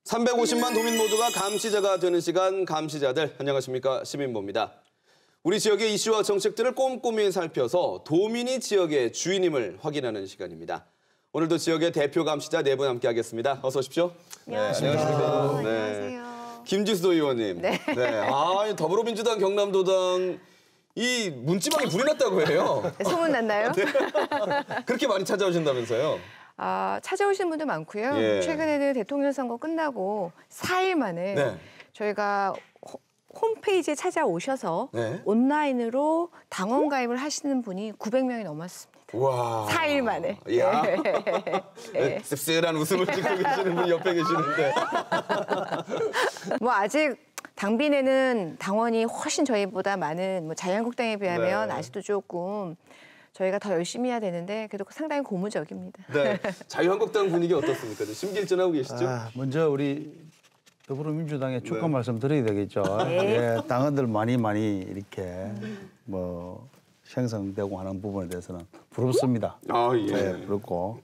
350만 도민 모두가 감시자가 되는 시간, 감시자들. 안녕하십니까, 시민보입니다. 우리 지역의 이슈와 정책들을 꼼꼼히 살펴서 도민이 지역의 주인임을 확인하는 시간입니다. 오늘도 지역의 대표 감시자 네 분 함께하겠습니다. 어서 오십시오. 안녕하십니까. 네. 안녕하세요. 김지수 의원님. 네. 더불어민주당 경남도당 이 문지방에 불이 났다고 해요. 소문 났나요? 네. 그렇게 많이 찾아오신다면서요? 찾아오신 분도 많고요. 예. 최근에는 대통령 선거 끝나고 4일 만에 저희가 홈페이지에 찾아오셔서 온라인으로 당원 가입을 하시는 분이 900명이 넘었습니다. 와. 4일 만에. 야. 네. 씁쓸한 웃음을 짓고 계시는 분이 옆에 계시는데. 뭐 아직 당빈에는 당원이 훨씬 저희보다 많은 자유한국당에 비하면 아직도 조금 저희가 더 열심히 해야 되는데 그래도 상당히 고무적입니다. 네. 자유한국당 분위기 어떻습니까? 심기일전하고 계시죠? 먼저 우리 더불어민주당에 축하 말씀 드려야 되겠죠. 예, 당원들 많이 이렇게 생성되고 하는 부분에 대해서는 부럽습니다. 네, 부럽고.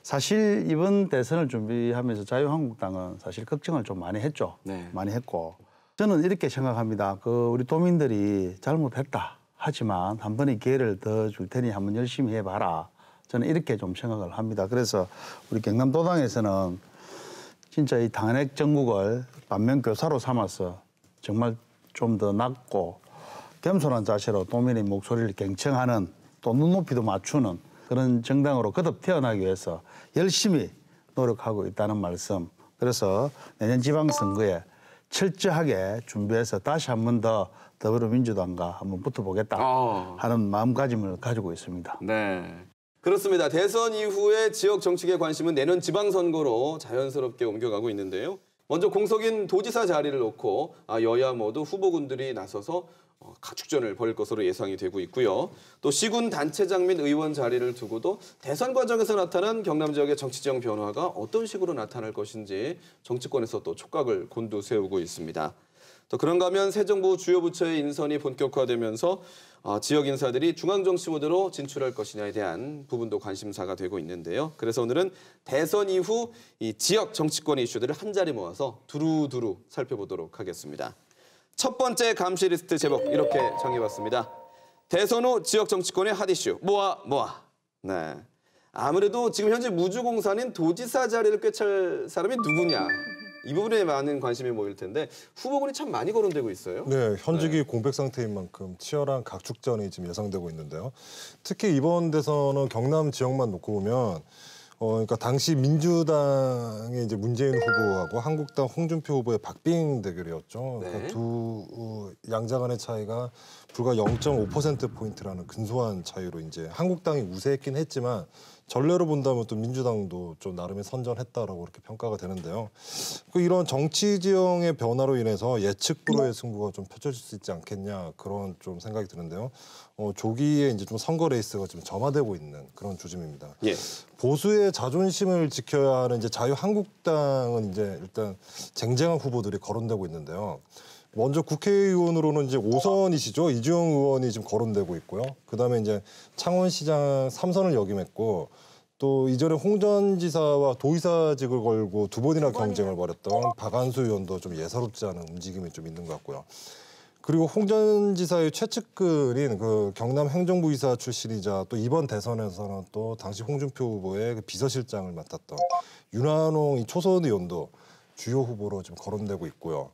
사실 이번 대선을 준비하면서 자유한국당은 사실 걱정을 좀 많이 했죠. 많이 했고. 저는 이렇게 생각합니다. 우리 도민들이 잘못했다. 하지만 한 번의 기회를 더 줄 테니 한번 열심히 해봐라. 저는 이렇게 좀 생각을 합니다. 그래서 우리 경남도당에서는 진짜 이 탄핵 정국을 반면교사로 삼아서 정말 좀 더 낮고 겸손한 자세로 도민의 목소리를 경청하는 또 눈높이도 맞추는 그런 정당으로 거듭 태어나기 위해서 열심히 노력하고 있다는 말씀. 그래서 내년 지방선거에 철저하게 준비해서 다시 한 번 더 더불어민주당과 한번 붙어보겠다 하는 마음가짐을 가지고 있습니다. 네, 그렇습니다. 대선 이후에 지역 정책에 관심은 내년 지방선거로 자연스럽게 옮겨가고 있는데요. 먼저 공석인 도지사 자리를 놓고 여야 모두 후보군들이 나서서 각축전을 벌일 것으로 예상이 되고 있고요. 또 시군 단체장 및 의원 자리를 두고도 대선 과정에서 나타난 경남 지역의 정치적 변화가 어떤 식으로 나타날 것인지 정치권에서 또 촉각을 곤두세우고 있습니다. 또 그런가 하면 새 정부 주요 부처의 인선이 본격화되면서 지역 인사들이 중앙정치 모드로 진출할 것이냐에 대한 부분도 관심사가 되고 있는데요. 그래서 오늘은 대선 이후 이 지역 정치권의 이슈들을 한자리 모아서 두루두루 살펴보도록 하겠습니다. 첫 번째 감시 리스트 제목 이렇게 정해봤습니다. 대선 후 지역 정치권의 핫 이슈 모아. 네. 아무래도 지금 현재 무주공산인 도지사 자리를 꿰찰 사람이 누구냐. 이 부분에 많은 관심이 모일 텐데 후보군이 참 많이 거론되고 있어요. 네, 현직이 공백 상태인 만큼 치열한 각축전이 지금 예상되고 있는데요. 특히 이번 대선은 경남 지역만 놓고 보면 그러니까 당시 민주당의 이제 문재인 후보하고 한국당 홍준표 후보의 박빙 대결이었죠. 그러니까 두 양자 간의 차이가 불과 0.5%포인트라는 근소한 차이로 이제 한국당이 우세했긴 했지만 전례로 본다면 또 민주당도 좀 나름의 선전했다라고 그렇게 평가가 되는데요. 이런 정치 지형의 변화로 인해서 예측 불허의 승부가 좀 펼쳐질 수 있지 않겠냐 그런 좀 생각이 드는데요. 조기에 이제 좀 선거 레이스가 좀 점화되고 있는 그런 조짐입니다. 보수의 자존심을 지켜야 하는 이제 자유한국당은 이제 일단 쟁쟁한 후보들이 거론되고 있는데요. 먼저 국회의원으로는 이제 5선이시죠. 이주영 의원이 지금 거론되고 있고요. 그다음에 이제 창원시장 3선을 역임했고 또 이전에 홍 전 지사와 도의사직을 걸고 두 번이나 경쟁을 벌였던 박한수 의원도 좀 예사롭지 않은 움직임이 좀 있는 것 같고요. 그리고 홍 전 지사의 최측근인 경남 행정부이사 출신이자 또 이번 대선에서는 또 당시 홍준표 후보의 비서실장을 맡았던 윤한홍 초선 의원도 주요 후보로 지금 거론되고 있고요.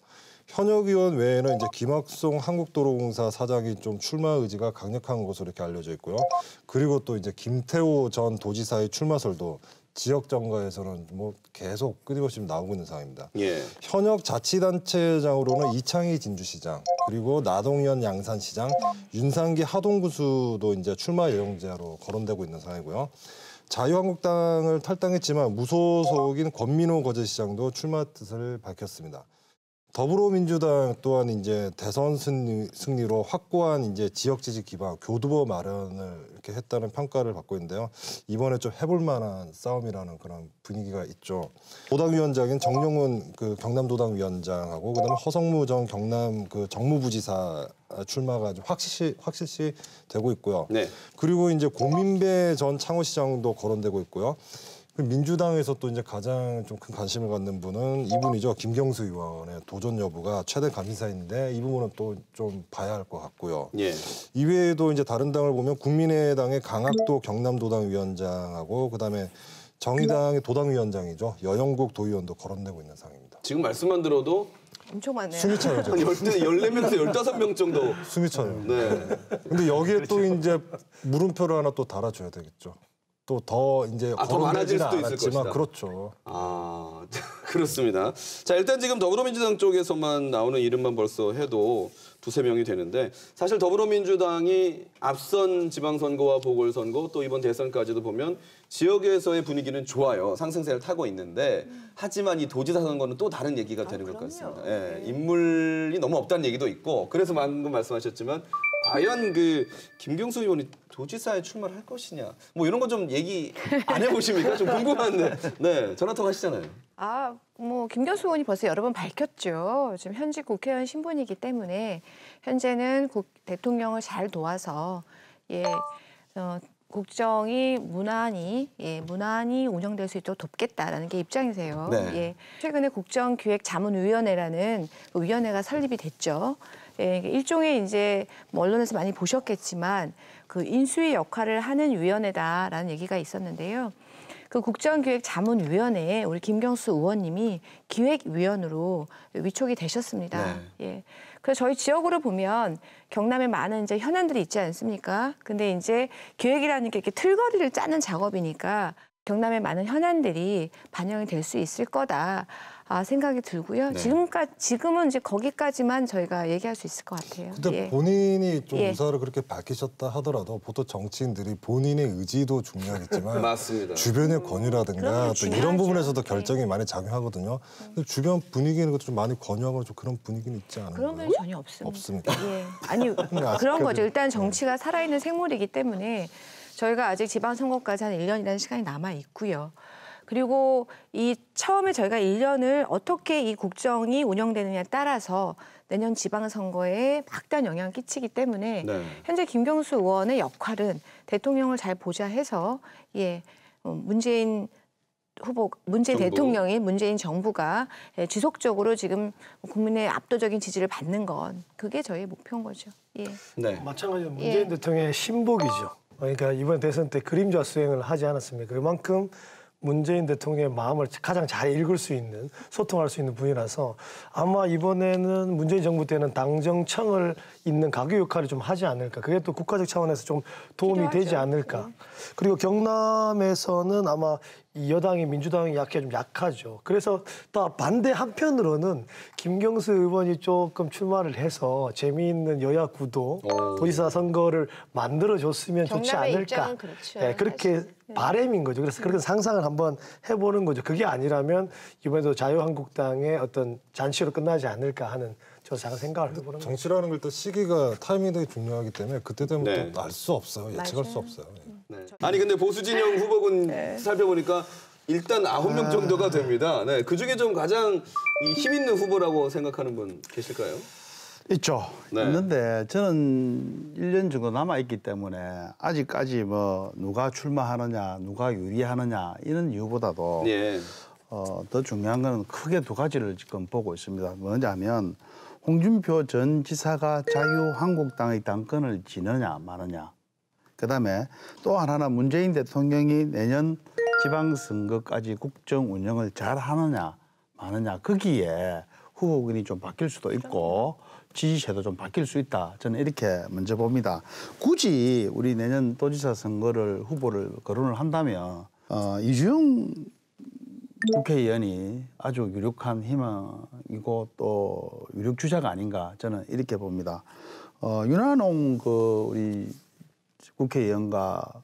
현역 의원 외에는 이제 김학송 한국도로공사 사장이 좀 출마 의지가 강력한 것으로 이렇게 알려져 있고요. 그리고 또 이제 김태호 전 도지사의 출마설도 지역 정가에서는 계속 끊임없이 나오고 있는 상황입니다. 현역 자치단체장으로는 이창희 진주시장, 그리고 나동현 양산시장, 윤상기 하동구수도 이제 출마 예정자로 거론되고 있는 상황이고요. 자유한국당을 탈당했지만 무소속인 권민호 거제시장도 출마 뜻을 밝혔습니다. 더불어민주당 또한 이제 대선 승리로 확고한 이제 지역 지지 기반 교두보 마련을 이렇게 했다는 평가를 받고 있는데요. 이번에 좀 해볼 만한 싸움이라는 그런 분위기가 있죠. 도당위원장인 정용훈 경남도당 위원장하고 그다음에 허성무 전 경남 정무부지사 출마가 좀 확실시 되고 있고요. 그리고 이제 고민배 전 창원시장도 거론되고 있고요. 민주당에서 또 이제 가장 좀 큰 관심을 갖는 분은 이분이죠. 김경수 의원의 도전 여부가 최대 관심사인데 이 부분은 또 좀 봐야 할 것 같고요. 예. 이외에도 이제 다른 당을 보면 국민의당의 강학도 경남도당 위원장하고 그다음에 정의당의 도당위원장이죠. 여영국 도의원도 거론되고 있는 상황입니다. 지금 말씀만 들어도 엄청 많네요. 숨이 차요. 한 14명에서 15명 정도. 숨이 차요. 네. 근데 여기에 또 이제 물음표를 하나 또 달아줘야 되겠죠. 또 더 이제 더 많아질 수도 있을 않았지만 것이다. 그렇죠. 아, 그렇습니다. 자, 일단 지금 더불어민주당 쪽에서만 나오는 이름만 벌써 해도 2~3명이 되는데 사실 더불어민주당이 앞선 지방선거와 보궐선거 또 이번 대선까지도 보면 지역에서의 분위기는 좋아요. 상승세를 타고 있는데 하지만 이 도지사 선거는 또 다른 얘기가 되는 것 같습니다. 예, 인물이 너무 없다는 얘기도 있고 그래서 방금 말씀하셨지만 과연 그 김경수 의원이 도지사에 출마를 할 것이냐 뭐 이런 거 좀 얘기 안 해보십니까? 좀 궁금한데 네 전화 통화하시잖아요. 뭐 김경수 의원이 벌써 여러 번 밝혔죠. 지금 현직 국회의원 신분이기 때문에 현재는 대통령을 잘 도와서 국정이 무난히 운영될 수 있도록 돕겠다라는 게 입장이세요. 네. 예. 최근에 국정기획자문위원회라는 그 위원회가 설립이 됐죠. 예, 일종의 이제 뭐 언론에서 많이 보셨겠지만 그 인수위 역할을 하는 위원회다라는 얘기가 있었는데요. 그 국정기획자문위원회에 우리 김경수 의원님이 기획위원으로 위촉이 되셨습니다. 네. 예. 그래서 저희 지역으로 보면 경남에 많은 이제 현안들이 있지 않습니까? 근데 이제 기획이라는 게 이렇게 틀거리를 짜는 작업이니까 경남의 많은 현안들이 반영이 될 수 있을 거다. 생각이 들고요. 네. 지금은 이제 거기까지만 저희가 얘기할 수 있을 것 같아요. 근데 본인이 좀 의사를 그렇게 밝히셨다 하더라도 보통 정치인들이 본인의 의지도 중요하겠지만 맞습니다. 주변의 권유라든가 그런 게 또 중요하죠. 이런 부분에서도 결정이 많이 작용하거든요. 근데 주변 분위기는 것도 좀 많이 권유하고 좀 그런 분위기는 있지 않은가요? 그런 건 전혀 없습니다. 없습니다. 예. 아니 그런 거죠. 일단 정치가 살아있는 생물이기 때문에 저희가 아직 지방선거까지 한 1년이라는 시간이 남아 있고요. 그리고 이 처음에 저희가 1년을 어떻게 이 국정이 운영되느냐에 따라서 내년 지방선거에 막대한 영향을 끼치기 때문에 네. 현재 김경수 의원의 역할은 대통령을 잘 보좌해서 문재인 정부. 대통령이 문재인 정부가 지속적으로 지금 국민의 압도적인 지지를 받는 건 그게 저희의 목표인 거죠. 예. 네. 마찬가지로 문재인 대통령의 신복이죠. 그러니까 이번 대선 때 그림자 수행을 하지 않았습니까? 그만큼 문재인 대통령의 마음을 가장 잘 읽을 수 있는, 소통할 수 있는 분이라서 아마 이번에는 문재인 정부 때는 당정청을 잇는 가교 역할을 좀 하지 않을까. 그게 또 국가적 차원에서 좀 도움이 필요하죠. 되지 않을까. 그리고 경남에서는 아마 이 여당이 민주당이 좀 약하죠. 그래서 또 반대 한편으로는 김경수 의원이 조금 출마를 해서 재미있는 여야 구도, 도지사 선거를 만들어줬으면 좋지 경남의 않을까. 입장은 그렇죠. 네, 그렇게 사실. 바람인 거죠. 그래서 그렇게 상상을 한번 해보는 거죠. 그게 아니라면 이번에도 자유한국당의 어떤 잔치로 끝나지 않을까 하는 저 작은 생각을 해보는 거죠. 정치라는 걸 일단 시기가 타이밍이 되게 중요하기 때문에 그때 되면 네. 또 알 수 없어요. 예측할 수 없어요. 네. 아니 근데 보수진영 후보군 살펴보니까 일단 9명 정도가 됩니다. 네, 그 중에 좀 가장 힘 있는 후보라고 생각하는 분 계실까요? 있죠. 네. 있는데 저는 1년 정도 남아있기 때문에 아직까지 뭐 누가 출마하느냐, 누가 유리하느냐 이런 이유보다도 예. 더 중요한 거는 크게 두 가지를 지금 보고 있습니다. 뭐냐면 홍준표 전 지사가 자유한국당의 당권을 지느냐 마느냐. 그다음에 또 하나는 문재인 대통령이 내년 지방선거까지 국정 운영을 잘 하느냐 마느냐. 거기에 후보군이 좀 바뀔 수도 있고 지지세도 좀 바뀔 수 있다. 저는 이렇게 먼저 봅니다. 굳이 우리 내년 도지사 선거를 후보를 거론을 한다면 이주영 국회의원이 아주 유력한 희망이고 또 유력 주자가 아닌가 저는 이렇게 봅니다. 윤한홍 우리 국회의원과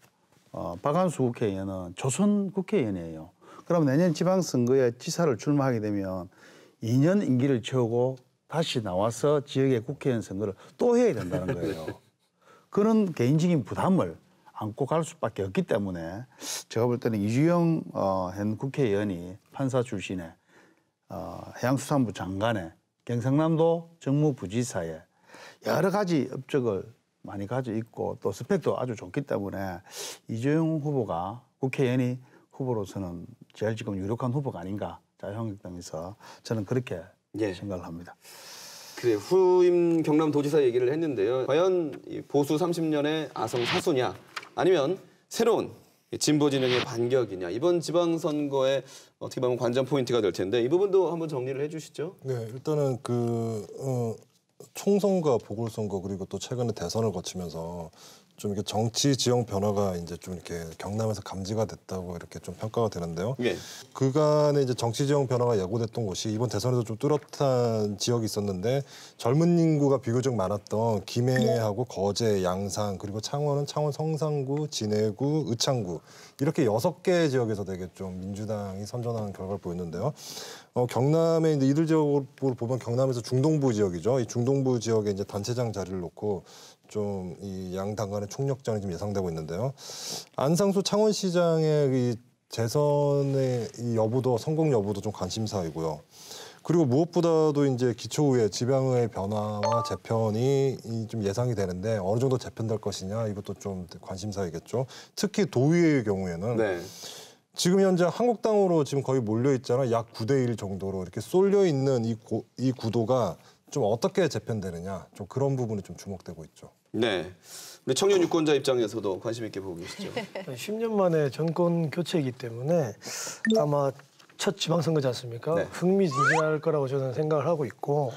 박한수 국회의원은 조선 국회의원이에요. 그럼 내년 지방선거에 지사를 출마하게 되면 2년 임기를 채우고 다시 나와서 지역의 국회의원 선거를 또 해야 된다는 거예요. 그런 개인적인 부담을 안고 갈 수밖에 없기 때문에 제가 볼 때는 이주영 현 국회의원이 판사 출신의 해양수산부 장관의 경상남도 정무부지사의 여러 가지 업적을 많이 가지고 있고 또 스펙도 아주 좋기 때문에 이주영 후보가 국회의원이 후보로서는 제일 지금 유력한 후보가 아닌가 자유한국당에서 저는 그렇게 생각을 합니다. 그래 후임 경남도지사 얘기를 했는데요. 과연 이 보수 30년의 아성 사수냐 아니면 새로운 진보 진영의 반격이냐 이번 지방선거에 어떻게 보면 관전 포인트가 될 텐데 이 부분도 한번 정리를 해주시죠. 네, 일단은 총선과 보궐선거 그리고 또 최근에 대선을 거치면서 좀 이렇게 정치 지형 변화가 이제 좀 이렇게 경남에서 감지가 됐다고 이렇게 좀 평가가 되는데요. 예. 그간에 이제 정치 지형 변화가 예고됐던 곳이 이번 대선에도 좀 뚜렷한 지역이 있었는데 젊은 인구가 비교적 많았던 김해하고 거제, 양산 그리고 창원은 창원 성산구, 진해구, 의창구 이렇게 6개 지역에서 되게 좀 민주당이 선전하는 결과를 보였는데요. 경남에 이제 이들 지역으로 보면 경남에서 중동부 지역이죠. 이 중동부 지역에 이제 단체장 자리를 놓고 좀 이 양 당 간의 총력전이 좀 예상되고 있는데요. 안상수 창원시장의 이 재선의 이 여부도 성공 여부도 좀 관심사이고요. 그리고 무엇보다도 이제 기초의회, 지방의회 변화와 재편이 좀 예상이 되는데 어느 정도 재편될 것이냐 이것도 좀 관심사이겠죠. 특히 도의회의 경우에는 지금 현재 한국당으로 지금 거의 몰려 있잖아요. 약 9대1 정도로 이렇게 쏠려 있는 이 구도가 좀 어떻게 재편되느냐 좀 그런 부분이 좀 주목되고 있죠. 네. 우리 청년 유권자 입장에서도 관심 있게 보고 계시죠. 10년 만에 정권 교체이기 때문에 아마 첫 지방선거지 않습니까? 흥미진진할 거라고 저는 생각을 하고 있고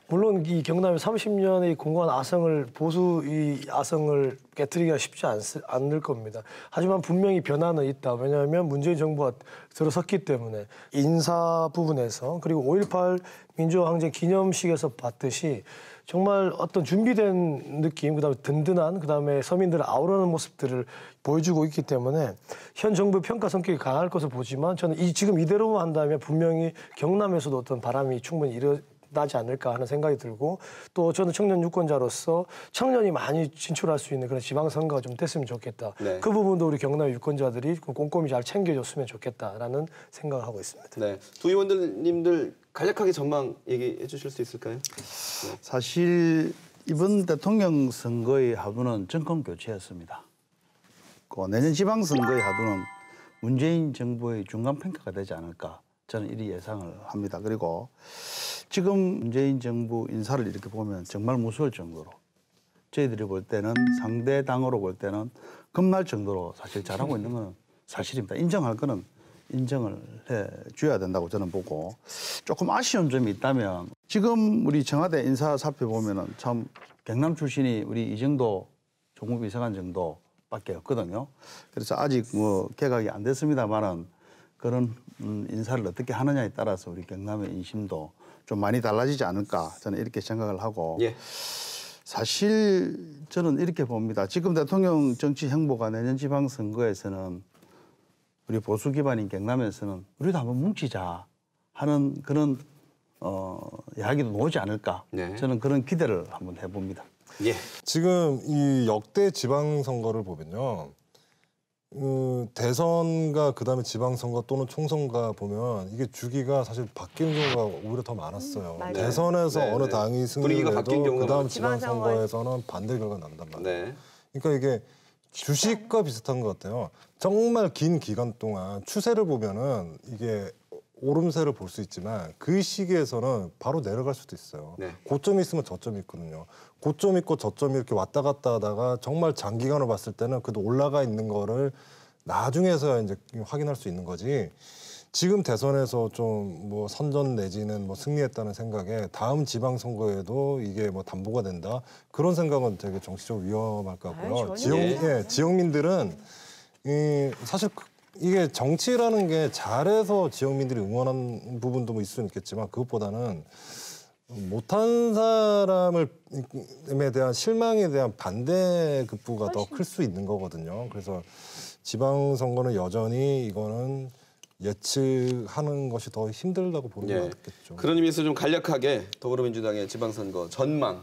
물론 이 경남의 30년의 공고한 아성을 보수 이 아성을 깨뜨리기가 쉽지 않을 겁니다. 하지만 분명히 변화는 있다. 왜냐하면 문재인 정부가 들어섰기 때문에 인사 부분에서 그리고 5.18 민주화항쟁 기념식에서 봤듯이 정말 어떤 준비된 느낌, 그다음에 든든한, 그다음에 서민들을 아우르는 모습들을 보여주고 있기 때문에 현 정부의 평가 성격이 강할 것을 보지만 저는 지금 이대로만 한다면 분명히 경남에서도 어떤 바람이 충분히 일어나지 않을까 하는 생각이 들고 또 저는 청년 유권자로서 청년이 많이 진출할 수 있는 그런 지방선거가 좀 됐으면 좋겠다. 그 부분도 우리 경남 유권자들이 꼼꼼히 잘 챙겨줬으면 좋겠다라는 생각을 하고 있습니다. 네, 두 의원님들 간략하게 전망 얘기해 주실 수 있을까요? 사실 이번 대통령 선거의 하두는 정권 교체였습니다. 내년 지방선거의 하두는 문재인 정부의 중간 평가가 되지 않을까 저는 이리 예상을 합니다. 그리고 지금 문재인 정부 인사를 이렇게 보면 정말 무서울 정도로 저희들이 볼 때는 상대 당으로 볼 때는 겁날 정도로 사실 잘하고 있는 건 사실입니다. 인정할 거는 인정을 해 줘야 된다고 저는 보고 조금 아쉬운 점이 있다면 지금 우리 청와대 인사 살펴보면은 참 경남 출신이 우리 이 정도 종무비서관 정도밖에 없거든요. 그래서 아직 뭐 개각이 안 됐습니다만은 그런 인사를 어떻게 하느냐에 따라서 우리 경남의 인심도 좀 많이 달라지지 않을까 저는 이렇게 생각을 하고 사실 저는 이렇게 봅니다. 지금 대통령 정치 행보가 내년 지방선거에서는 우리 보수 기반인 경남에서는 우리도 한번 뭉치자 하는 그런 이야기도 나오지 않을까 저는 그런 기대를 한번 해봅니다. 지금 이 역대 지방선거를 보면요. 대선과 그다음에 지방선거 또는 총선과 보면 이게 주기가 사실 바뀌는 경우가 오히려 더 많았어요. 대선에서 어느 당이 승리를 해도 그다음 지방선거에서는 반대 결과가 난단 말이에요. 그러니까 이게 주식과 비슷한 것 같아요. 정말 긴 기간 동안 추세를 보면은 이게 오름세를 볼 수 있지만 그 시기에서는 바로 내려갈 수도 있어요. 고점이 있으면 저점이 있거든요. 고점 있고 저점이 이렇게 왔다 갔다 하다가 정말 장기간으로 봤을 때는 그래도 올라가 있는 거를 나중에서야 이제 확인할 수 있는 거지. 지금 대선에서 좀 뭐 선전 내지는 뭐 승리했다는 생각에 다음 지방선거에도 이게 뭐 담보가 된다 그런 생각은 되게 정치적으로 위험할 것 같고요. 지역민들은 사실 이게 정치라는 게 잘해서 지역민들이 응원한 부분도 뭐 있을 수는 있겠지만 그것보다는 못한 사람에 대한 실망에 대한 반대급부가 더 클 수 있는 거거든요. 그래서 지방선거는 여전히 이거는 예측하는 것이 더 힘들다고 보는 게 맞겠죠. 그런 의미에서 좀 간략하게 더불어민주당의 지방선거 전망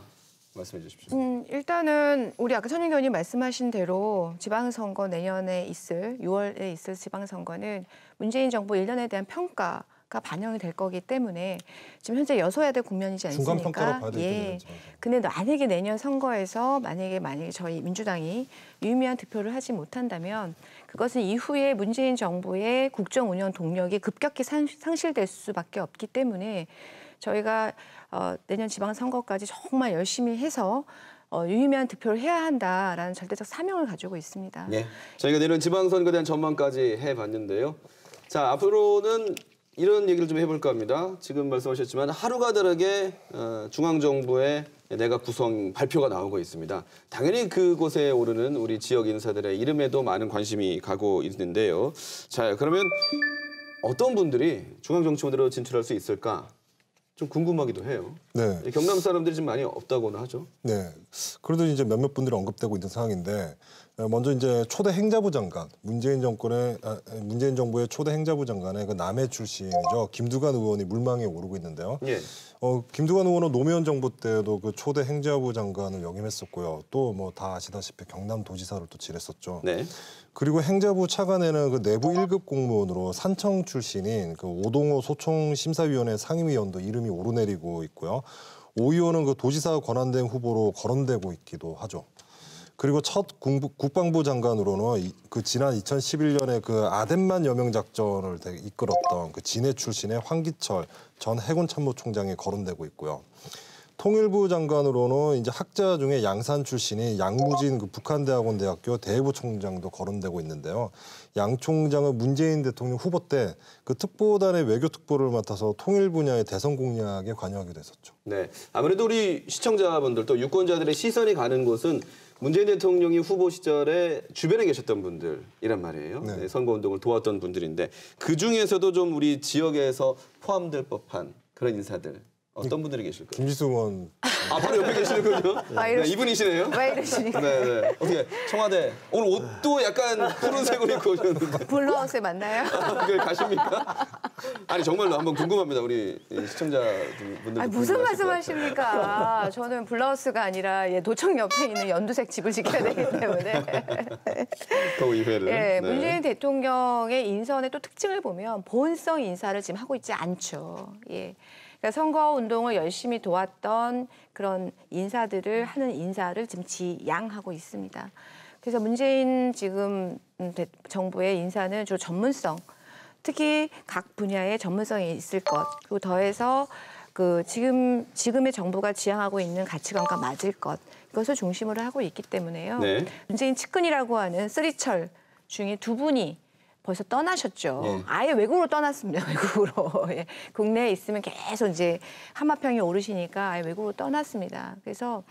말씀해 주십시오. 일단은 우리 아까 천윤 의원님 말씀하신 대로 지방선거 내년에 있을 6월에 있을 지방선거는 문재인 정부 1년에 대한 평가가 반영이 될 거기 때문에 지금 현재 여소야대 국면이지 않습니까? 중간 평가로 봐야 되겠네요. 근데 만약에 내년 선거에서 만약에 저희 민주당이 유의미한 득표를 하지 못한다면 그것은 이후에 문재인 정부의 국정 운영 동력이 급격히 상실될 수밖에 없기 때문에 저희가 내년 지방선거까지 정말 열심히 해서 유의미한 득표를 해야 한다라는 절대적 사명을 가지고 있습니다. 네, 저희가 내년 지방선거에 대한 전망까지 해봤는데요. 자, 앞으로는 이런 얘기를 좀 해볼까 합니다. 지금 말씀하셨지만 하루가 다르게 중앙정부의 내각 구성 발표가 나오고 있습니다. 당연히 그곳에 오르는 우리 지역 인사들의 이름에도 많은 관심이 가고 있는데요. 자, 그러면 어떤 분들이 중앙정치원으로 진출할 수 있을까? 좀 궁금하기도 해요. 네. 경남 사람들이 좀 많이 없다고는 하죠. 네. 그래도 이제 몇몇 분들이 언급되고 있는 상황인데 먼저 이제 초대 행자부 장관 문재인 정부의 초대 행자부 장관의 그 남해 출신이죠. 김두관 의원이 물망에 오르고 있는데요. 예. 김두관 의원은 노무현 정부 때도 그 초대 행자부 장관을 역임했었고요. 또 뭐 다 아시다시피 경남도지사를 또 지냈었죠. 네. 그리고 행자부 차관에는 그 내부 1급 공무원으로 산청 출신인 그 오동호 소총심사위원회 상임위원도 이름이 오르내리고 있고요. 오 의원은 그 도지사 권한대행 후보로 거론되고 있기도 하죠. 그리고 첫 국방부 장관으로는 그 지난 2011년에 그 아덴만 여명 작전을 이끌었던 그 진해 출신의 황기철 전 해군 참모총장이 거론되고 있고요. 통일부 장관으로는 이제 학자 중에 양산 출신인 양무진 그 북한대학원 대학교 대부총장도 거론되고 있는데요. 양 총장은 문재인 대통령 후보 때 그 특보단의 외교 특보를 맡아서 통일 분야의 대선 공약에 관여하기도 했었죠. 네, 아무래도 우리 시청자분들 또 유권자들의 시선이 가는 곳은 문재인 대통령이 후보 시절에 주변에 계셨던 분들이란 말이에요. 네. 네, 선거운동을 도왔던 분들인데 그중에서도 좀 우리 지역에서 포함될 법한 그런 인사들 어떤 분들이 계실까요? 김지수 의원. 아, 바로 옆에 계시는군요. 네, 이분이시네요. 왜 이러시니까. 네, 네. 어떻게 청와대 오늘 옷도 약간 푸른색으로 입고 오셨는데 블루하우스에 만나요? 그 가십니까? 아니 정말로 한번 궁금합니다. 우리 시청자분들. 아니, 무슨 말씀하십니까? 저는 블루하우스가 아니라 도청 옆에 있는 연두색 집을 지켜야 되기 때문에. 그 이회를. 네, 문재인 대통령의 인선의 또 특징을 보면 본성 인사를 지금 하고 있지 않죠. 예. 그러니까 선거운동을 열심히 도왔던 그런 인사들을 하는 인사를 지금 지양하고 있습니다. 그래서 문재인 지금 정부의 인사는 주로 전문성, 특히 각 분야의 전문성이 있을 것, 그리고 더해서 그 지금의 정부가 지향하고 있는 가치관과 맞을 것, 이것을 중심으로 하고 있기 때문에요. 네. 문재인 측근이라고 하는 쓰리철 중에 두 분이 벌써 떠나셨죠. 예. 아예 외국으로 떠났습니다. 외국으로. 예. 국내에 있으면 계속 이제 한마평에 오르시니까 아예 외국으로 떠났습니다. 그래서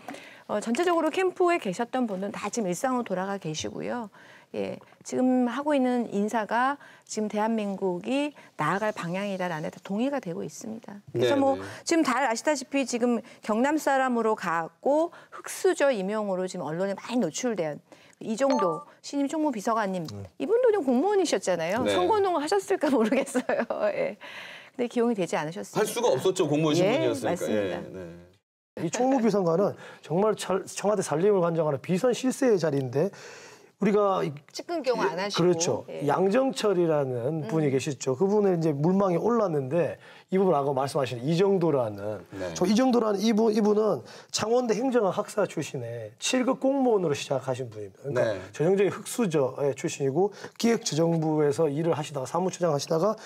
전체적으로 캠프에 계셨던 분들은 다 지금 일상으로 돌아가 계시고요. 예. 지금 하고 있는 인사가 지금 대한민국이 나아갈 방향이다라는 데 동의가 되고 있습니다. 그래서 네, 뭐 네. 지금 다 아시다시피 지금 경남 사람으로 갔고 흑수저 임용으로 지금 언론에 많이 노출된 이정도 신임 총무비서관님 이분도 좀 공무원이셨잖아요. 네. 선거운동을 하셨을까 모르겠어요. 예. 근데 기용이 되지 않으셨습니다. 할 수가 없었죠. 공무원 신분이었으니까. 맞습니다. 네. 이 총무비서관은 정말 청와대 살림을 관장하는 비선 실세의 자리인데 우리가 측근 경우 안 하시고. 그렇죠. 예. 양정철이라는 분이 계시죠. 그분은 이제 물망에 올랐는데 이분 아까 말씀하신 이정도라는 네. 이정도라는 이분은 창원대 행정학 학사 출신의 7급 공무원으로 시작하신 분입니다. 그러니까 네. 전형적인 흑수저 출신이고 기획재정부에서 일을 하시다가 사무처장 하시다가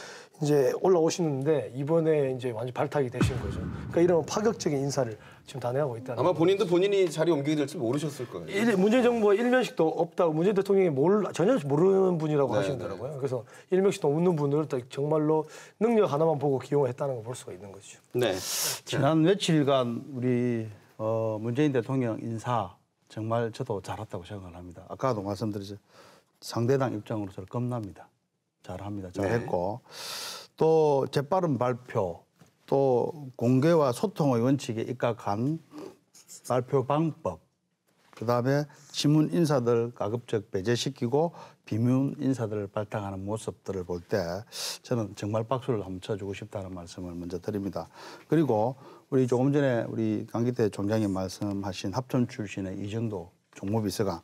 이제 올라오시는데 이번에 이제 완전 발탁이 되신 거죠. 그러니까 이런 파격적인 인사를 지금 단행하고 있다는. 아마 본인도 본인이 자리 옮기게 될지 모르셨을 거예요. 문재인 정부가 일면식도 없다고 문재인 대통령이 전혀 모르는 분이라고 네, 하시더라고요. 그래서 일면식도 없는 분을 정말로 능력 하나만 보고 기용했다는 걸 볼 수가 있는 거죠. 네. 지난 며칠간 우리 문재인 대통령 인사 정말 저도 잘했다고 생각을 합니다. 아까도 말씀드렸죠. 상대당 입장으로서 겁납니다. 잘합니다. 잘했고 또 재빠른 발표 또 공개와 소통의 원칙에 입각한 발표 방법 그다음에 지문 인사들 가급적 배제시키고 비문 인사들을 발탁하는 모습들을 볼 때 저는 정말 박수를 한번 쳐주고 싶다는 말씀을 먼저 드립니다. 그리고 우리 조금 전에 우리 강기태 총장님 말씀하신 합천 출신의 이정도 총무비서관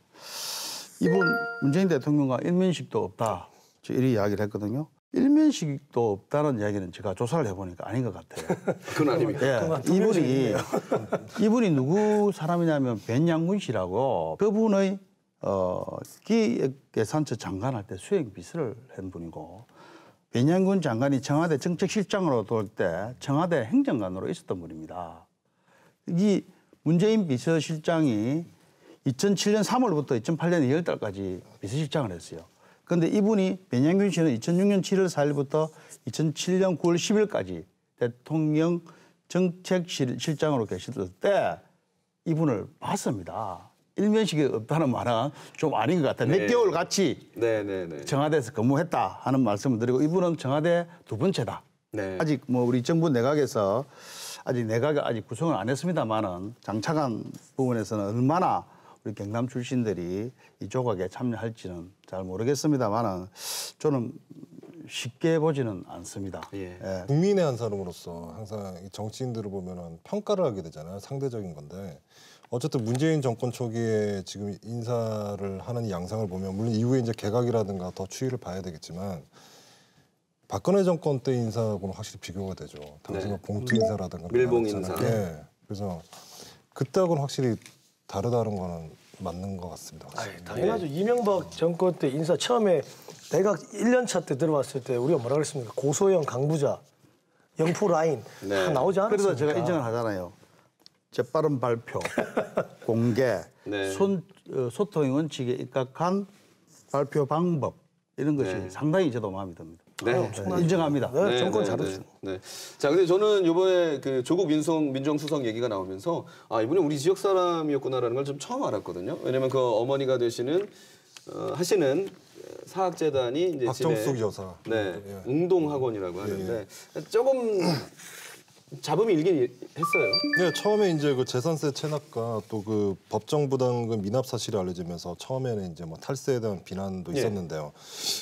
이분 문재인 대통령과 일면식도 없다. 저 이렇게 이야기를 했거든요. 일면식도 없다는 이야기는 제가 조사를 해보니까 아닌 것 같아요. 그건 아닙니까? 예, 이분이 누구 사람이냐면 변양군 씨라고 그분의 기획예산처 장관할 때 수행 비서를 한 분이고 배년군 장관이 청와대 정책실장으로 돌 때 청와대 행정관으로 있었던 분입니다. 이 문재인 비서실장이 2007년 3월부터 2008년 2월달까지 비서실장을 했어요. 그런데 이분이 배년균 씨는 2006년 7월 4일부터 2007년 9월 10일까지 대통령 정책실장으로 계셨을 때 이분을 봤습니다. 일면식이 없다는 말은 좀 아닌 것 같아요. 몇 개월 같이 청와대에서 근무했다 하는 말씀을 드리고 이분은 청와대 두 번째다. 아직 뭐 우리 정부 내각에서 아직 내각이 아직 구성을 안 했습니다만은 장차관 부분에서는 얼마나 우리 경남 출신들이 이 조각에 참여할지는 잘 모르겠습니다만은 저는 쉽게 보지는 않습니다. 예. 국민의 한 사람으로서 항상 정치인들을 보면은 평가를 하게 되잖아요. 상대적인 건데 어쨌든 문재인 정권 초기에 지금 인사를 하는 양상을 보면 물론 이후에 이제 개각이라든가 더 추이를 봐야 되겠지만 박근혜 정권 때 인사하고는 확실히 비교가 되죠. 당시에 봉투 인사라든가 밀봉 인사. 예. 그래서 그때하고는 확실히 다르다는 거는 맞는 것 같습니다. 당연하죠. 이명박 정권 때 인사 처음에 내각 1년 차 때 들어왔을 때 우리가 뭐라 그랬습니까? 고소영, 강부자, 영포 라인 다 나오지 않았습니까? 그래서 제가 인정을 하잖아요. 재빠른 발표, 공개, 소통의 원칙에 입각한 발표 방법 이런 것이 상당히 저도 마음에 듭니다. 인정합니다. 정권 잘했어요. 자, 근데 저는 이번에 그 조국 민정수석 얘기가 나오면서 아 이분이 우리 지역 사람이었구나라는 걸 좀 처음 알았거든요. 왜냐면 그 어머니가 되시는 하시는 사학재단이 이제 박정숙 여사. 웅동학원이라고 하는데 조금 잡음이 일긴 했어요. 네, 처음에 이제 그 재산세 체납과 또 그 법정 부담금 미납 사실이 알려지면서 처음에는 이제 뭐 탈세에 대한 비난도 있었는데요.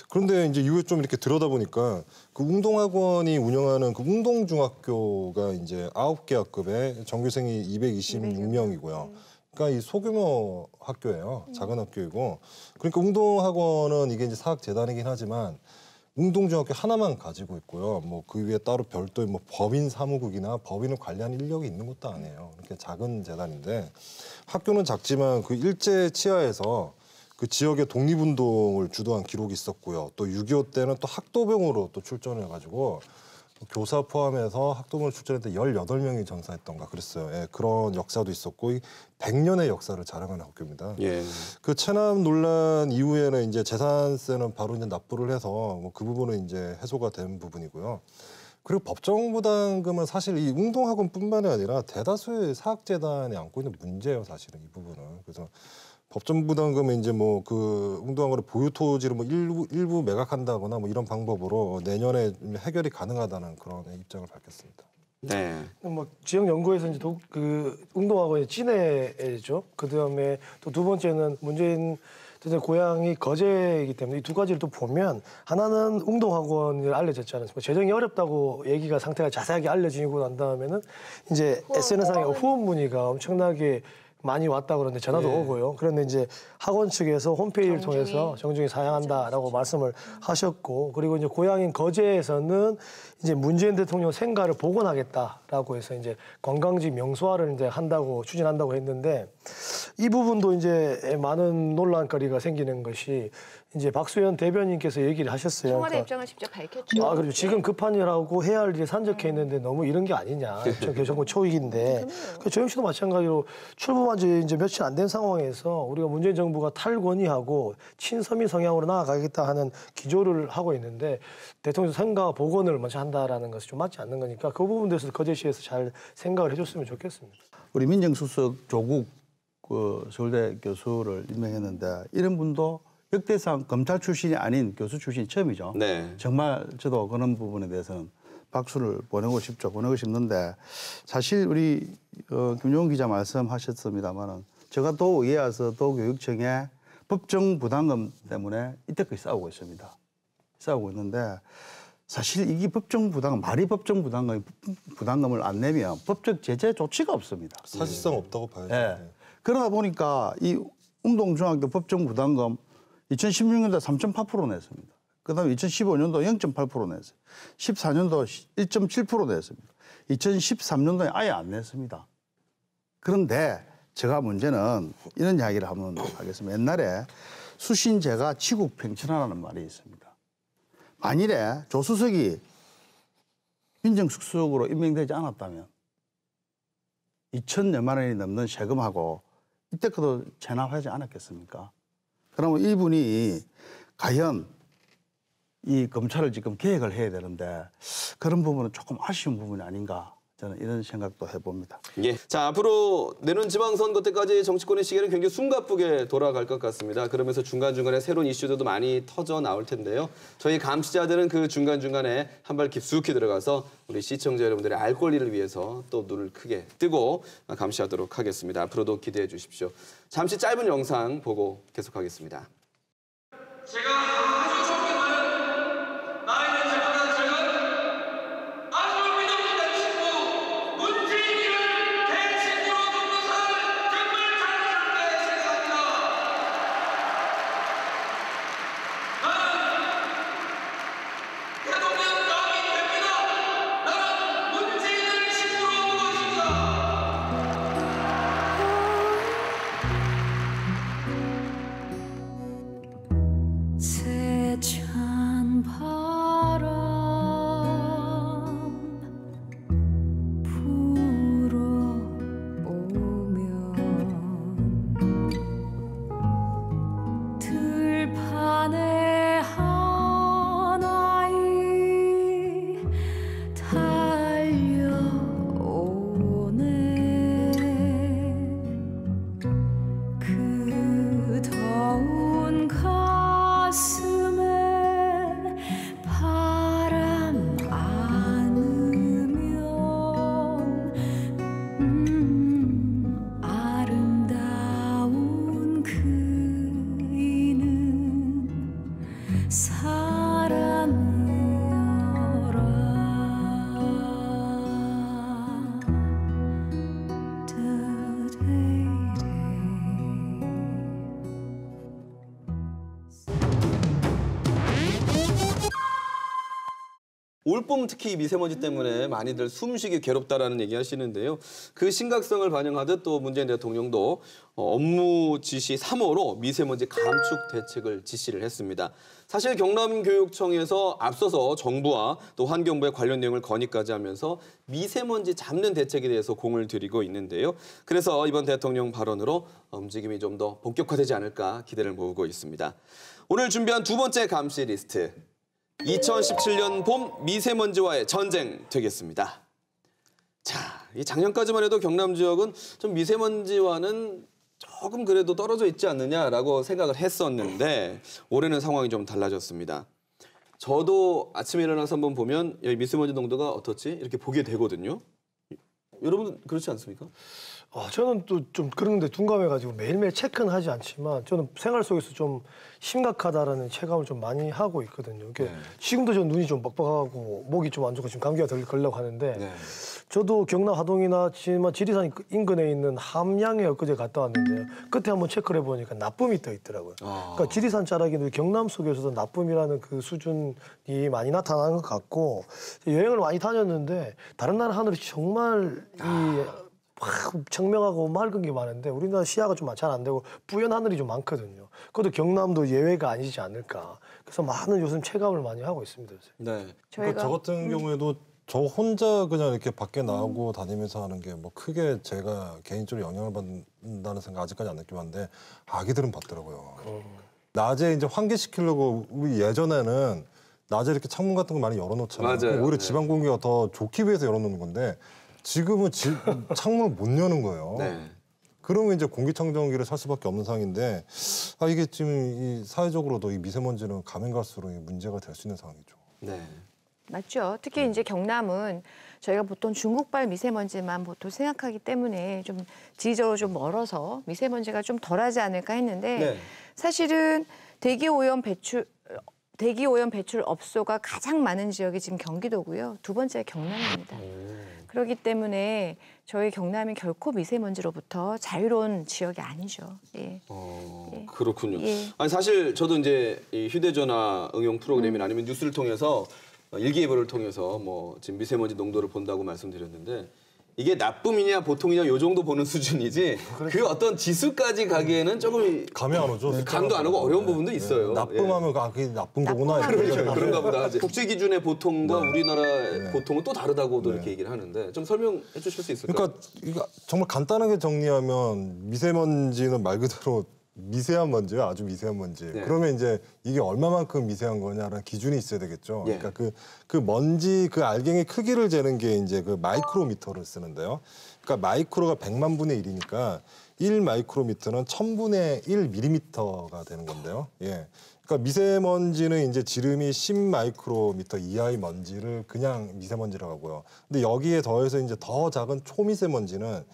그런데 이제 이후에 좀 이렇게 들여다보니까 그 웅동학원이 운영하는 그 웅동중학교가 이제 9개 학급에 전교생이 226명이고요. 그러니까 이 소규모 학교예요. 작은 학교이고. 그러니까 웅동학원은 이게 이제 사학재단이긴 하지만 웅동중학교 하나만 가지고 있고요. 뭐 그 위에 따로 별도의 뭐 법인 사무국이나 법인을 관리하는 인력이 있는 것도 아니에요. 이렇게 작은 재단인데 학교는 작지만 그 일제 치하에서 그 지역의 독립운동을 주도한 기록이 있었고요. 또 6.25 때는 또 학도병으로 또 출전을 해가지고 교사 포함해서 학도병을 출전했는데 18명이 전사했던가 그랬어요. 예, 그런 역사도 있었고 100년의 역사를 자랑하는 학교입니다. 그 체납 논란 이후에는 이제 재산세는 바로 이제 납부를 해서 뭐 그 부분은 이제 해소가 된 부분이고요. 그리고 법정 부담금은 사실 이 웅동학원뿐만이 아니라 대다수의 사학재단이 안고 있는 문제예요, 사실은 이 부분은. 그래서 법정 부담금은 이제 뭐 그 웅동학원의 보유 토지를 뭐 일부 매각한다거나 뭐 이런 방법으로 내년에 해결이 가능하다는 그런 입장을 밝혔습니다. 뭐 지역 연구에서 이제 그 웅동학원의 진해죠. 그 다음에 또 두 번째는 문재인 대통령 고향이 거제이기 때문에 이 두 가지를 또 보면 하나는 웅동학원이 알려졌지 않습니까? 재정이 어렵다고 얘기가 상태가 자세하게 알려지고 난 다음에는 이제 SNS상에 후원 문의가 엄청나게 많이 왔다고 그러는데 전화도 오고요. 그런데 이제 학원 측에서 홈페이지를 통해서 정중히 사양한다라고 말씀을 하셨고, 그리고 이제 고향인 거제에서는 이제 문재인 대통령 생가를 복원하겠다라고 해서 이제 관광지 명소화를 이제 한다고 추진한다고 했는데 이 부분도 이제 많은 논란거리가 생기는 것이 이제 박수현 대변인께서 얘기를 하셨어요. 청와대 그러니까 입장을 직접 밝혔죠. 그리고 지금 급한 일하고 해야 할 일이 산적해 있는데 너무 이런 게 아니냐. 정권 초익인데. 조영 씨도 마찬가지로 출범한 지 이제 며칠 안 된 상황에서 우리가 문재인 정부가 탈권위하고 친서민 성향으로 나아가겠다 하는 기조를 하고 있는데 대통령 생가 복원을 먼저 한다라는 것이 좀 맞지 않는 거니까 그 부분에 대해서 거제시에서 잘 생각을 해줬으면 좋겠습니다. 우리 민정수석 조국 그 서울대 교수를 임명했는데 이런 분도 역대상 검찰 출신이 아닌 교수 출신이 처음이죠. 정말 저도 그런 부분에 대해서는 박수를 보내고 싶는데 사실 우리 김종훈 기자 말씀하셨습니다만은 제가 도의회 와서 도교육청에 법정 부담금 때문에 이때까지 싸우고 있습니다. 싸우고 있는데 사실 이게 법정 부담금, 말이 법정 부담금을 안 내면 법적 제재 조치가 없습니다. 사실상 없다고 봐야죠. 그러다 보니까 이 웅동중학교 법정 부담금 2016년도에 3.8% 냈습니다. 그다음에 2015년도 0.8% 냈어요. 14년도 1.7% 냈습니다. 2013년도에 아예 안 냈습니다. 그런데 제가 문제는 이런 이야기를 한번 하겠습니다. 옛날에 수신제가 치국팽천하라는 말이 있습니다. 만일에 조수석이 민정수석으로 임명되지 않았다면 2천여만 원이 넘는 세금하고 이때까지 체납하지 않았겠습니까? 그러면 이분이 과연 이 검찰을 지금 개혁을 해야 되는데 그런 부분은 조금 아쉬운 부분이 아닌가 저는 이런 생각도 해봅니다. 예. 자, 앞으로 내년 지방선거 때까지 정치권의 시계는 굉장히 숨가쁘게 돌아갈 것 같습니다. 그러면서 중간중간에 새로운 이슈들도 많이 터져 나올 텐데요. 저희 감시자들은 그 중간중간에 한 발 깊숙이 들어가서 우리 시청자 여러분들의 알 권리를 위해서 또 눈을 크게 뜨고 감시하도록 하겠습니다. 앞으로도 기대해 주십시오. 잠시 짧은 영상 보고 계속하겠습니다. 제가 아주 존경하는 나이는 저보다 적은 아주 믿음직한 친구 문재인이를 대신으로 돕는 사람을 정말 자랑스럽게 생각합니다. 나는 대통령 당이 됩니다. 나는 문재인을 친구로 보고 있습니다. 세찬 바람 불어오면 들판에 한 아이 달려오네 그 더운 가슴에 바람 안으면 아름다운 그이는 올봄 특히 미세먼지 때문에 많이들 숨쉬기 괴롭다라는 얘기 하시는데요. 그 심각성을 반영하듯 또 문재인 대통령도 업무 지시 3호로 미세먼지 감축 대책을 지시를 했습니다. 사실 경남교육청에서 앞서서 정부와 또 환경부의 관련 내용을 건의까지 하면서 미세먼지 잡는 대책에 대해서 공을 들이고 있는데요. 그래서 이번 대통령 발언으로 움직임이 좀 더 본격화되지 않을까 기대를 모으고 있습니다. 오늘 준비한 두 번째 감시 리스트. 2017년 봄 미세먼지와의 전쟁 되겠습니다. 자, 이 작년까지만 해도 경남 지역은 좀 미세먼지와는 조금 그래도 떨어져 있지 않느냐라고 생각을 했었는데 올해는 상황이 좀 달라졌습니다. 저도 아침에 일어나서 한번 보면 여기 미세먼지 농도가 어떻지? 이렇게 보게 되거든요. 여러분 그렇지 않습니까? 저는 또 좀 그런데 둔감해가지고 매일매일 체크는 하지 않지만 저는 생활 속에서 좀 심각하다라는 체감을 좀 많이 하고 있거든요. 이게 지금도 저 눈이 좀 뻑뻑하고 목이 좀 안 좋고 지금 감기가 덜 걸려고 하는데 저도 경남 하동이나 지리산 인근에 있는 함양에 엊그제 갔다 왔는데요. 그때 한번 체크를 해보니까 나쁨이 떠 있더라고요. 그러니까 지리산 자락이 경남 속에서도 나쁨이라는 그 수준이 많이 나타나는 것 같고 여행을 많이 다녔는데 다른 나라 하늘이 정말 청명하고 맑은 게 많은데 우리나라 시야가 좀 잘 안 되고 뿌연 하늘이 좀 많거든요. 그것도 경남도 예외가 아니지 않을까. 그래서 많은 요즘 체감을 많이 하고 있습니다. 네. 그러니까 저 같은 경우에도 저 혼자 그냥 이렇게 밖에 나오고 다니면서 하는 게 뭐 크게 제가 개인적으로 영향을 받는다는 생각 아직까지 안 느껴봤는데 아기들은 받더라고요. 낮에 이제 환기시키려고 우리 예전에는 낮에 이렇게 창문 같은 거 많이 열어놓잖아요. 맞아요. 오히려 네. 지방 공기가 더 좋기 위해서 열어놓는 건데 지금은 창문을 못 여는 거예요. 네. 그러면 이제 공기청정기를 살 수밖에 없는 상황인데 이게 지금 이 사회적으로도 이 미세먼지는 가면 갈수록 문제가 될 수 있는 상황이죠. 네. 맞죠. 특히 이제 경남은 저희가 보통 중국발 미세먼지만 보통 생각하기 때문에 좀 지리적으로 좀 멀어서 미세먼지가 좀 덜하지 않을까 했는데 네. 사실은 대기오염 배출 업소가 가장 많은 지역이 지금 경기도고요. 두 번째 경남입니다. 그렇기 때문에 저희 경남이 결코 미세먼지로부터 자유로운 지역이 아니죠. 예. 그렇군요. 예. 아니 사실 저도 이제 이 휴대전화 응용 프로그램이나 아니면 뉴스를 통해서 일기예보를 통해서 뭐 지금 미세먼지 농도를 본다고 말씀드렸는데 이게 나쁨이냐 보통이냐 요 정도 보는 수준이지 그 어떤 지수까지 가기에는 조금 감이 안 오죠. 감도 안 오고 어려운 부분도 있어요. 나쁨하면 그게 나쁜 거구나. 그렇죠. 그런가 보다. 국제 기준의 보통과 우리나라 보통은 또 다르다고도 이렇게 얘기를 하는데 좀 설명해 주실 수 있을까요? 그러니까 이거 정말 간단하게 정리하면 미세먼지는 말 그대로 미세한 먼지요, 아주 미세한 먼지. 그러면 이제 이게 얼마만큼 미세한 거냐라는 기준이 있어야 되겠죠. 그러니까 그 먼지 그 알갱이 크기를 재는 게 이제 그 마이크로미터를 쓰는데요. 그러니까 마이크로가 100만 분의 1이니까 1 마이크로미터는 1000분의 1 밀리미터가 되는 건데요. 예. 그러니까 미세먼지는 이제 지름이 10 마이크로미터 이하의 먼지를 그냥 미세먼지라고 하고요. 근데 여기에 더해서 이제 더 작은 초미세먼지는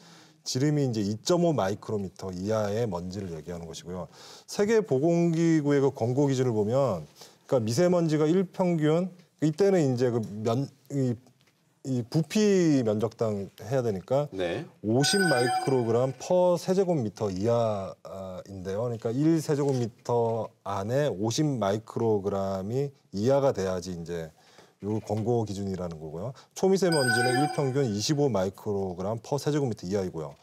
지름이 이제 2.5 마이크로미터 이하의 먼지를 얘기하는 것이고요. 세계보건기구의 그 권고 기준을 보면, 그러니까 미세먼지가 일평균 이때는 이제 이 부피 면적당 해야 되니까 50 마이크로그램 퍼 세제곱미터 이하인데요. 그러니까 1 세제곱미터 안에 50 마이크로그램이 이하가 돼야지 이제 요 권고 기준이라는 거고요. 초미세먼지는 일평균 25 마이크로그램 퍼 세제곱미터 이하이고요.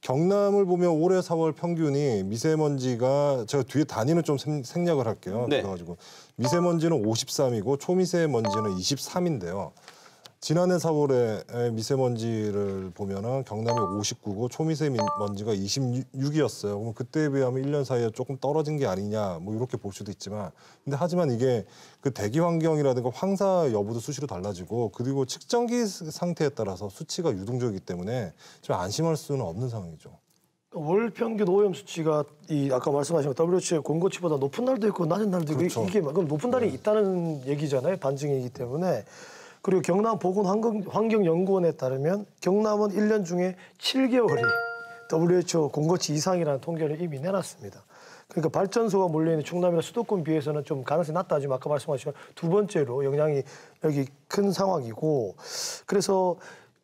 경남을 보면 올해 4월 평균이 미세먼지가 제가 뒤에 단위는 좀 생략을 할게요. 그래가지고 미세먼지는 53이고 초미세먼지는 23인데요. 지난해 4월에 미세먼지를 보면은 경남이 59고 초미세먼지가 26이었어요. 그럼 그때에 비하면 1년 사이에 조금 떨어진 게 아니냐, 뭐 이렇게 볼 수도 있지만, 근데 하지만 이게 그 대기 환경이라든가 황사 여부도 수시로 달라지고, 그리고 측정기 상태에 따라서 수치가 유동적이기 때문에 좀 안심할 수는 없는 상황이죠. 월 평균 오염 수치가 이 아까 말씀하신 WHO의 권고치보다 높은 날도 있고 낮은 날도 있고 그렇죠. 이게 그럼 높은 날이 있다는 얘기잖아요. 반증이기 때문에. 그리고 경남 보건환경연구원에 따르면 경남은 1년 중에 7개월이 WHO 권고치 이상이라는 통계를 이미 내놨습니다. 그러니까 발전소가 몰려있는 충남이나 수도권 비해서는 좀 가능성이 낮다 하지만 아까 말씀하신 두 번째로 영향이 여기 큰 상황이고, 그래서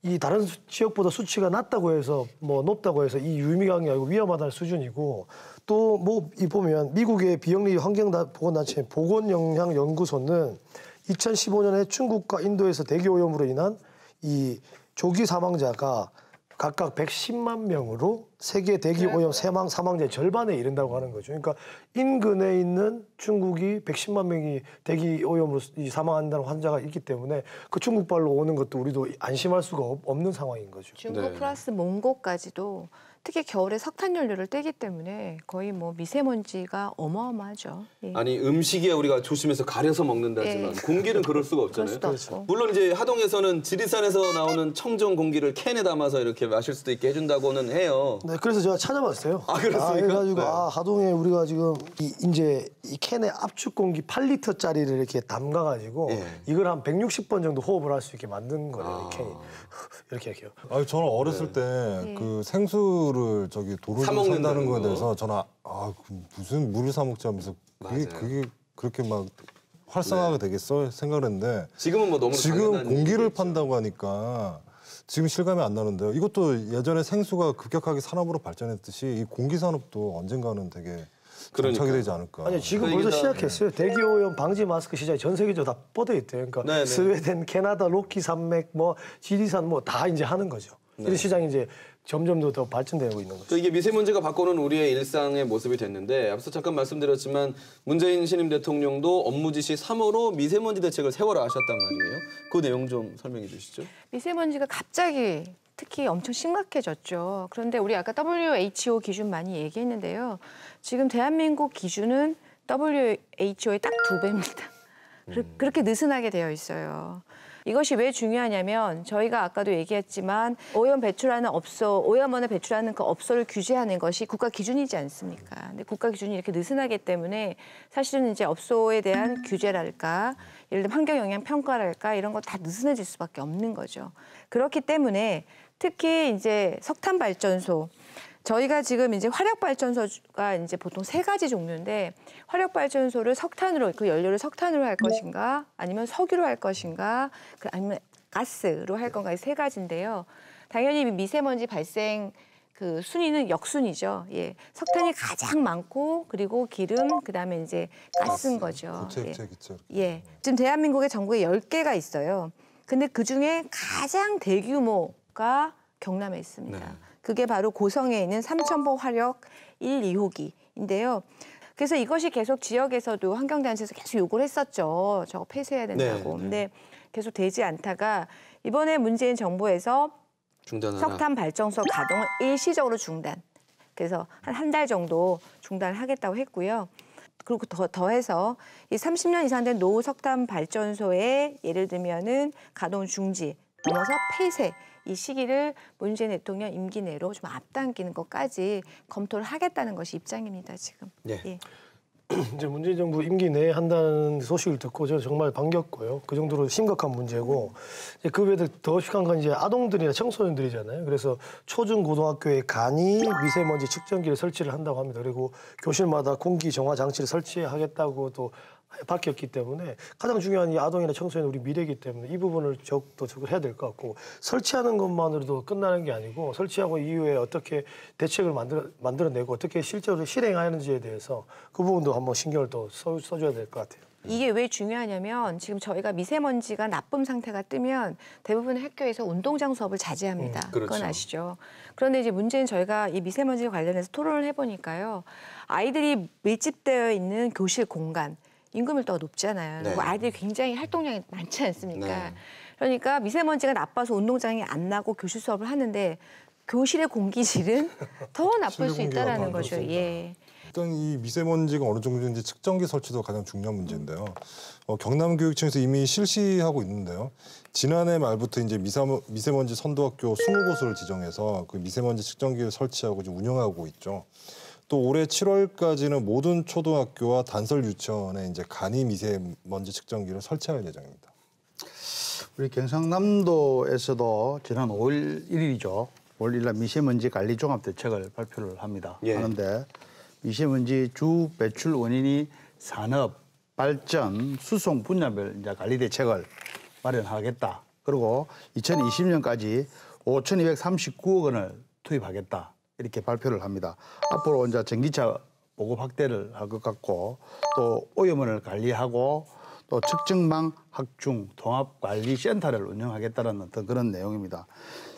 이 다른 지역보다 수치가 낮다고 해서 뭐 높다고 해서 이 유의미한 게 아니고 위험하다는 수준이고, 또 뭐 이 보면 미국의 비영리 환경보건단체 보건영향연구소는 2015년에 중국과 인도에서 대기 오염으로 인한 이 조기 사망자가 각각 110만 명으로 세계 대기 오염 사망자의 절반에 이른다고 하는 거죠. 그러니까 인근에 있는 중국이 110만 명이 대기 오염으로 사망한다는 환자가 있기 때문에 그 중국발로 오는 것도 우리도 안심할 수가 없는 상황인 거죠. 중국 플러스 몽고까지도 특히 겨울에 석탄 연료를 떼기 때문에 거의 뭐 미세먼지가 어마어마하죠. 예. 아니 음식이야 우리가 조심해서 가려서 먹는다지만 공기는 그럴 수가 없잖아요. 그렇죠. 물론 이제 하동에서는 지리산에서 나오는 청정 공기를 캔에 담아서 이렇게 마실 수도 있게 해준다고는 해요. 네, 그래서 제가 찾아봤어요. 아, 그렇습니까? 그래가지고 네. 하동에 우리가 지금 이제 이 캔에 압축 공기 8리터짜리를 이렇게 담가가지고 이걸 한 160번 정도 호흡을 할 수 있게 만든 거예요. 이 캔이 이렇게요. 아니 저는 어렸을 때 그 생수를 저기 도로에서 산다는 거에 대해서 저는 무슨 물을 사 먹지 하면서 그게 그렇게 막 활성화가 되겠어 생각을 했는데 지금은 뭐 너무 지금 공기를 판다고 하니까 지금 실감이 안 나는데요. 이것도 예전에 생수가 급격하게 산업으로 발전했듯이 이 공기 산업도 언젠가는 되게 정착이 되지 않을까. 아니 지금 벌써 시작했어요. 대기 오염 방지 마스크 시장이 전 세계적으로 다 뻗어 있대요. 그러니까 스웨덴, 캐나다, 로키 산맥, 뭐 지리산 뭐 다 이제 하는 거죠. 이런 시장이 이제 점점 더 발전되고 있는 거죠. 이게 미세먼지가 바꿔놓은 우리의 일상의 모습이 됐는데 앞서 잠깐 말씀드렸지만 문재인 신임 대통령도 업무 지시 3호로 미세먼지 대책을 세워라 하셨단 말이에요. 그 내용 좀 설명해 주시죠. 미세먼지가 갑자기 특히 엄청 심각해졌죠. 그런데 우리 아까 WHO 기준 많이 얘기했는데요. 지금 대한민국 기준은 WHO의 딱 2배입니다. 그렇게 느슨하게 되어 있어요. 이것이 왜 중요하냐면 저희가 아까도 얘기했지만 오염원을 배출하는 그 업소를 규제하는 것이 국가 기준이지 않습니까? 근데 국가 기준이 이렇게 느슨하기 때문에 사실은 이제 업소에 대한 규제랄까, 예를 들면 환경 영향 평가랄까 이런 거 다 느슨해질 수밖에 없는 거죠. 그렇기 때문에 특히 이제 석탄 발전소, 저희가 지금 이제 화력 발전소가 이제 보통 3가지 종류인데 화력 발전소를 석탄으로 그 연료를 석탄으로 할 것인가 아니면 석유로 할 것인가 아니면 가스로 할 건가 이 3가지인데요. 당연히 미세먼지 발생 그 순위는 역순이죠. 예. 석탄이 가장 많고 그리고 기름 그다음에 이제 가스인 거죠. 예. 지금 대한민국에 전국에 10개가 있어요. 근데 그중에 가장 대규모가 경남에 있습니다. 네. 그게 바로 고성에 있는 삼천포 화력 1, 2호기인데요. 그래서 이것이 계속 지역에서도 환경단체에서 계속 요구를 했었죠. 저거 폐쇄해야 된다고. 네. 근데 계속 되지 않다가 이번에 문재인 정부에서 중단하라. 석탄 발전소 가동을 일시적으로 중단. 그래서 한 달 정도 중단을 하겠다고 했고요. 그리고 더해서 이 30년 이상 된 노후 석탄 발전소의 예를 들면은 가동 중지 넘어서 폐쇄 이 시기를 문재인 대통령 임기 내로 좀 앞당기는 것까지 검토를 하겠다는 것이 입장입니다, 지금. 네. 예. 이제 문재인 정부 임기 내에 한다는 소식을 듣고 저는 정말 반겼고요. 그 정도로 심각한 문제고 이제 그 외에도 더 심각한 건 이제 아동들이나 청소년들이잖아요. 그래서 초중 고등학교에 간이 미세먼지 측정기를 설치를 한다고 합니다. 그리고 교실마다 공기 정화 장치를 설치하겠다고 또 밝혔기 때문에 가장 중요한 이 아동이나 청소년 우리 미래이기 때문에 이 부분을 적극 해야 될 것 같고 설치하는 것만으로도 끝나는 게 아니고 설치하고 이후에 어떻게 대책을 만들어내고 어떻게 실제로 실행하는지에 대해서 그 부분도 한번 신경을 더 써줘야 될 것 같아요. 이게 왜 중요하냐면 지금 저희가 미세먼지가 나쁨 상태가 뜨면 대부분 학교에서 운동장 수업을 자제합니다. 그렇죠. 그건 아시죠? 그런데 이제 문제는 저희가 이 미세먼지 관련해서 토론을 해보니까요. 아이들이 밀집되어 있는 교실 공간 인구 밀도가 높잖아요. 네. 그리고 아이들이 굉장히 활동량이 많지 않습니까? 네. 그러니까 미세먼지가 나빠서 운동장이 안 나고 교실 수업을 하는데 교실의 공기질은 더 나쁠 수 실내 공기가 있다라는 더 거죠. 나쁠 수 예. 일단 이 미세먼지가 어느 정도인지 측정기 설치도 가장 중요한 문제인데요. 경남교육청에서 이미 실시하고 있는데요. 지난해 말부터 이제 미세먼지 선도학교 20곳을 지정해서 그 미세먼지 측정기를 설치하고 지금 운영하고 있죠. 또 올해 7월까지는 모든 초등학교와 단설 유치원에 이제 간이 미세먼지 측정기를 설치할 예정입니다. 우리 경상남도에서도 지난 5월 1일이죠. 5월 1일 미세먼지 관리 종합 대책을 발표를 합니다. 예. 하는데 미세먼지 주 배출 원인이 산업, 발전, 수송 분야별 이제 관리 대책을 마련하겠다. 그리고 2020년까지 5,239억 원을 투입하겠다. 이렇게 발표를 합니다. 앞으로 이제 전기차 보급 확대를 할 것 같고 또 오염원을 관리하고 또 측정망 학중 통합관리센터를 운영하겠다는 어떤 그런 내용입니다.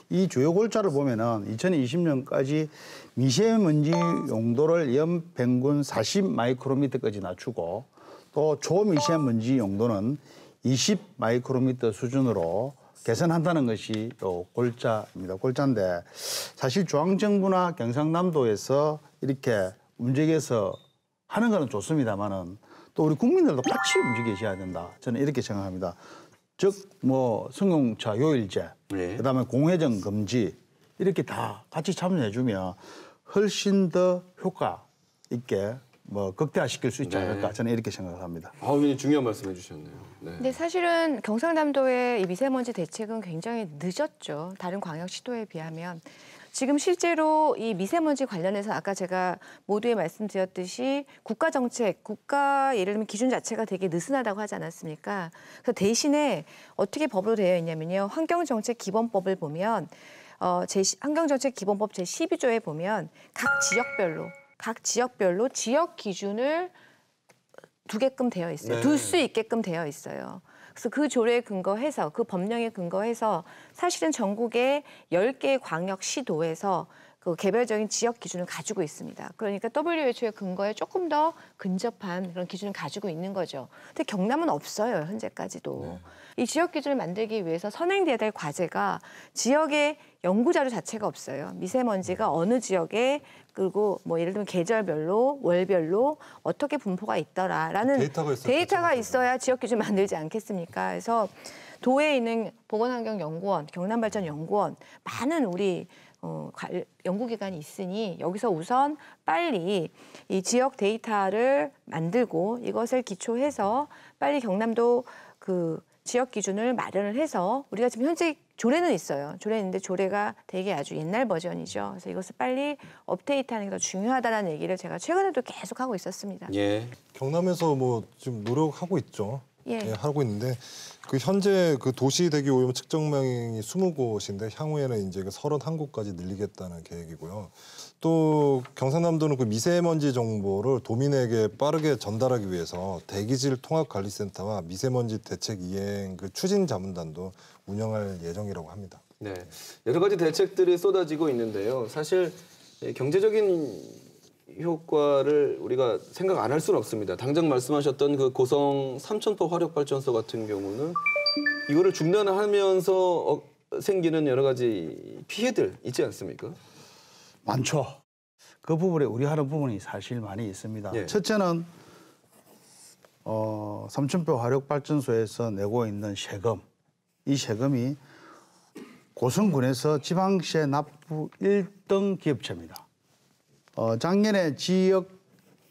이 주요 골자를 보면은 2020년까지 미세먼지 용도를 연 평균 40 마이크로미터까지 낮추고 또 초미세먼지 용도는 20 마이크로미터 수준으로 개선한다는 것이 또 골자입니다. 골자인데 사실 중앙정부나 경상남도에서 이렇게 움직여서 하는 거는 좋습니다만은 또 우리 국민들도 같이 움직이셔야 된다. 저는 이렇게 생각합니다. 즉 뭐 승용차 요일제, 네. 그다음에 공회전 금지 이렇게 다 같이 참여해주면 훨씬 더 효과 있게 뭐 극대화시킬 수 있지 않을까. 저는 이렇게 생각을 합니다. 굉장히 중요한 말씀 해주셨네요. 네. 근데 사실은 경상남도의 이 미세먼지 대책은 굉장히 늦었죠. 다른 광역시도에 비하면. 지금 실제로 이 미세먼지 관련해서 아까 제가 모두에 말씀드렸듯이 국가 정책, 국가 예를 들면 기준 자체가 되게 느슨하다고 하지 않았습니까? 그래서 대신에 어떻게 법으로 되어 있냐면요. 환경정책 기본법을 보면 환경정책 기본법 제12조에 보면 각 지역별로 지역 기준을 두게끔 되어 있어요. 네. 둘 수 있게끔 되어 있어요. 그래서 그 조례에 근거해서 그 법령에 근거해서 사실은 전국의 10개 광역시도에서 그 개별적인 지역 기준을 가지고 있습니다. 그러니까 WHO의 근거에 조금 더 근접한 그런 기준을 가지고 있는 거죠. 근데 경남은 없어요, 현재까지도. 네. 이 지역 기준을 만들기 위해서 선행돼야 될 과제가 지역의 연구 자료 자체가 없어요. 미세먼지가 어느 지역에 그리고 뭐 예를 들면 계절별로 월별로 어떻게 분포가 있더라라는 데이터가 있어야 지역 기준 만들지 않겠습니까? 그래서 도에 있는 보건환경연구원, 경남발전연구원 많은 우리 연구기관이 있으니 여기서 우선 빨리 이 지역 데이터를 만들고 이것을 기초해서 빨리 경남도 그 지역 기준을 마련을 해서 우리가 지금 현재 조례는 있어요. 조례는 있는데 조례가 되게 아주 옛날 버전이죠. 그래서 이것을 빨리 업데이트하는 게 더 중요하다는 얘기를 제가 최근에도 계속 하고 있었습니다. 예. 경남에서 뭐 지금 노력하고 있죠. 예. 예, 하고 있는데 그 현재 그 도시 대기 오염 측정망이 20곳인데 향후에는 이제 31곳까지 늘리겠다는 계획이고요. 또 경상남도는 그 미세먼지 정보를 도민에게 빠르게 전달하기 위해서 대기질 통합관리센터와 미세먼지 대책 이행 그 추진 자문단도 운영할 예정이라고 합니다. 네, 여러 가지 대책들이 쏟아지고 있는데요. 사실 경제적인 효과를 우리가 생각 안 할 수는 없습니다. 당장 말씀하셨던 그 고성 삼천포 화력발전소 같은 경우는 이거를 중단하면서 생기는 여러 가지 피해들 있지 않습니까? 많죠. 그 부분에 우려하는 부분이 사실 많이 있습니다. 예. 첫째는 삼천포 화력발전소에서 내고 있는 세금, 이 세금이 고성군에서 지방세 납부 1등 기업체입니다. 작년에 지역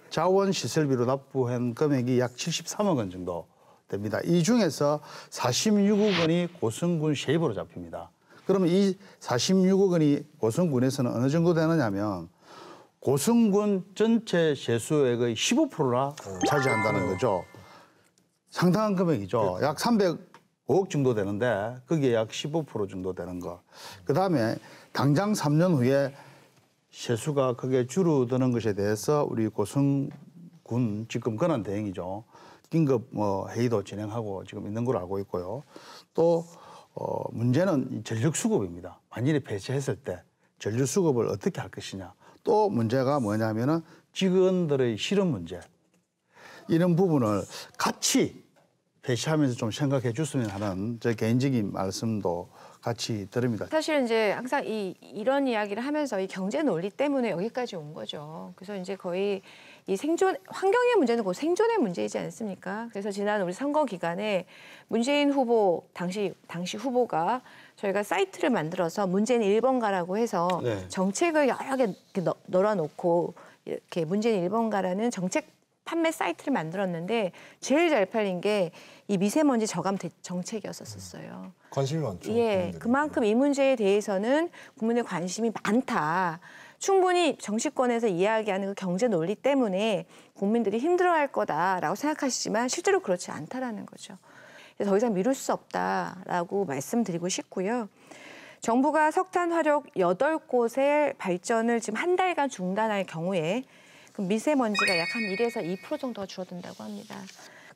자원시설비로 납부한 금액이 약 73억 원 정도 됩니다. 이 중에서 46억 원이 고성군 세입으로 잡힙니다. 그러면 이 46억 원이 고성군에서는 어느 정도 되느냐면 고성군 전체 세수액의 15%나 차지한다는 거죠. 상당한 금액이죠. 약 305억 정도 되는데 거기에 약 15% 정도 되는 거. 그다음에 당장 3년 후에 세수가 크게 줄어드는 것에 대해서 우리 고성군 지금 권한 대행이죠. 긴급 회의도 진행하고 지금 있는 걸로 알고 있고요. 또 문제는 전력 수급입니다. 만일에 폐쇄했을 때 전력 수급을 어떻게 할 것이냐. 또 문제가 뭐냐면은 직원들의 실업 문제. 이런 부분을 같이 폐쇄하면서 좀 생각해 줬으면 하는 제 개인적인 말씀도 같이 드립니다. 사실은 이제 항상 이런 이야기를 하면서 이 경제 논리 때문에 여기까지 온 거죠. 그래서 이제 거의 이 생존 환경의 문제는 곧 생존의 문제이지 않습니까? 그래서 지난 우리 선거 기간에 문재인 후보 당시 후보가 저희가 사이트를 만들어서 문재인 1번가라고 해서 네. 정책을 여러 개 이렇게 널어놓고 이렇게 문재인 1번가라는 정책 판매 사이트를 만들었는데 제일 잘 팔린 게 이 미세먼지 저감 정책이었었어요. 관심이 많죠. 예, 국민들이. 그만큼 이 문제에 대해서는 국민의 관심이 많다. 충분히 정치권에서 이야기하는 그 경제 논리 때문에 국민들이 힘들어할 거다라고 생각하시지만 실제로 그렇지 않다라는 거죠. 그래서 더 이상 미룰 수 없다라고 말씀드리고 싶고요. 정부가 석탄 화력 8곳의 발전을 지금 한 달간 중단할 경우에 그럼 미세먼지가 약 한 1에서 2% 정도가 줄어든다고 합니다.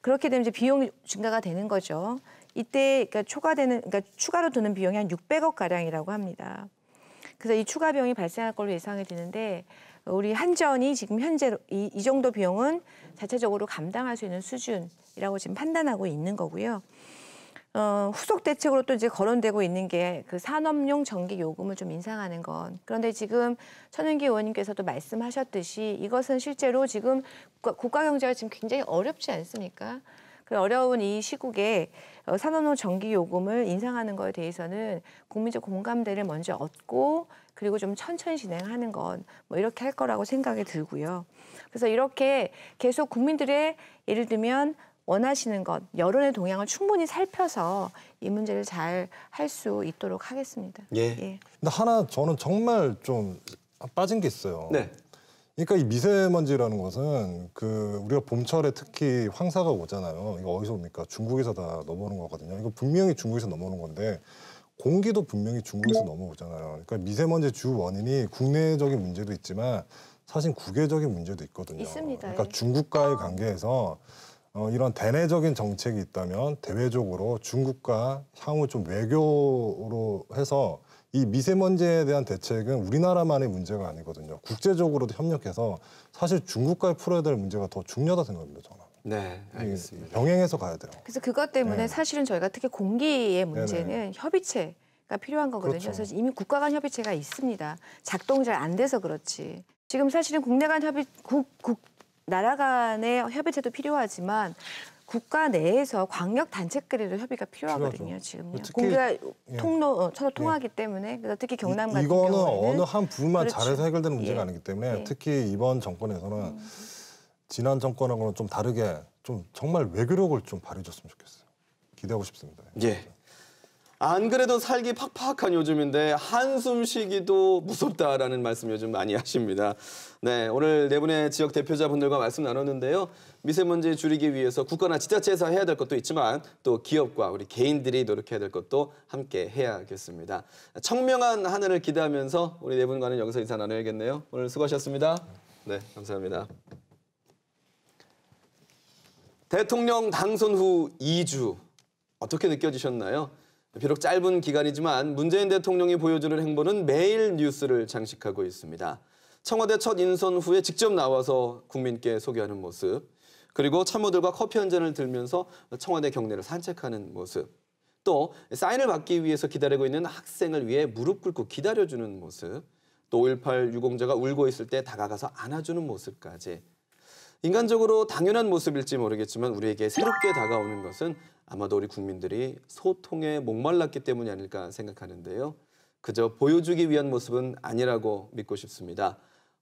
그렇게 되면 이제 비용이 증가가 되는 거죠. 이때 그러니까 추가로 드는 비용이 한 600억 가량이라고 합니다. 그래서 이 추가 비용이 발생할 걸로 예상이 되는데 우리 한전이 지금 현재로 이 정도 비용은 자체적으로 감당할 수 있는 수준이라고 지금 판단하고 있는 거고요. 후속 대책으로 또 이제 거론되고 있는 게 그 산업용 전기 요금을 좀 인상하는 것. 그런데 지금 천은기 의원님께서도 말씀하셨듯이 이것은 실제로 지금 국가 경제가 지금 굉장히 어렵지 않습니까? 그 어려운 이 시국에 산업용 전기 요금을 인상하는 것에 대해서는 국민적 공감대를 먼저 얻고 그리고 좀 천천히 진행하는 건 뭐 이렇게 할 거라고 생각이 들고요. 그래서 이렇게 계속 국민들의 예를 들면 원하시는 것, 여론의 동향을 충분히 살펴서 이 문제를 잘 할 수 있도록 하겠습니다. 예. 근데 하나 저는 정말 좀 빠진 게 있어요. 네. 그러니까 이 미세먼지라는 것은 그 우리가 봄철에 특히 황사가 오잖아요. 이거 어디서 옵니까? 중국에서 다 넘어오는 거거든요. 이거 분명히 중국에서 넘어오는 건데 공기도 분명히 중국에서 넘어오잖아요. 그러니까 미세먼지 주 원인이 국내적인 문제도 있지만 사실 국외적인 문제도 있거든요. 있습니다. 그러니까 예. 중국과의 관계에서 이런 대내적인 정책이 있다면 대외적으로 중국과 향후 좀 외교로 해서 이 미세먼지에 대한 대책은 우리나라만의 문제가 아니거든요. 국제적으로도 협력해서 사실 중국과의 풀어야 될 문제가 더 중요하다 생각합니다, 저는. 네, 알겠습니다. 병행해서 가야 돼요. 그래서 그것 때문에 네. 사실은 저희가 특히 공기의 문제는 네네. 협의체가 필요한 거거든요. 그렇죠. 그래서 이미 국가 간 협의체가 있습니다. 작동이 잘 안 돼서 그렇지. 지금 사실은 국내 간 나라 간의 협의체도 필요하지만 국가 내에서 광역 단체끼리도 협의가 필요하거든요. 필요하죠. 지금요. 특히- 공기가 예. 서로 통하기 때문에 그래서 특히 경남 같은 이거는 경우에는 어느 한 부분만 그렇죠. 잘해서 해결되는 문제가 예. 아니기 때문에 예. 특히 이번 정권에서는 지난 정권하고는 좀 다르게 좀 정말 외교력을 좀 발휘해줬으면 좋겠어요. 기대하고 싶습니다. 예. 안 그래도 살기 팍팍한 요즘인데 한숨 쉬기도 무섭다라는 말씀 요즘 많이 하십니다. 네, 오늘 네 분의 지역 대표자분들과 말씀 나눴는데요. 미세먼지 줄이기 위해서 국가나 지자체에서 해야 될 것도 있지만 또 기업과 우리 개인들이 노력해야 될 것도 함께 해야겠습니다. 청명한 하늘을 기대하면서 우리 네 분과는 여기서 인사 나눠야겠네요. 오늘 수고하셨습니다. 네, 감사합니다. 대통령 당선 후 2주 어떻게 느껴지셨나요? 비록 짧은 기간이지만 문재인 대통령이 보여주는 행보는 매일 뉴스를 장식하고 있습니다. 청와대 첫 인선 후에 직접 나와서 국민께 소개하는 모습, 그리고 참모들과 커피 한 잔을 들면서 청와대 경내를 산책하는 모습, 또 사인을 받기 위해서 기다리고 있는 학생을 위해 무릎 꿇고 기다려주는 모습, 또 5.18 유공자가 울고 있을 때 다가가서 안아주는 모습까지. 인간적으로 당연한 모습일지 모르겠지만 우리에게 새롭게 다가오는 것은 아마도 우리 국민들이 소통에 목말랐기 때문이 아닐까 생각하는데요. 그저 보여주기 위한 모습은 아니라고 믿고 싶습니다.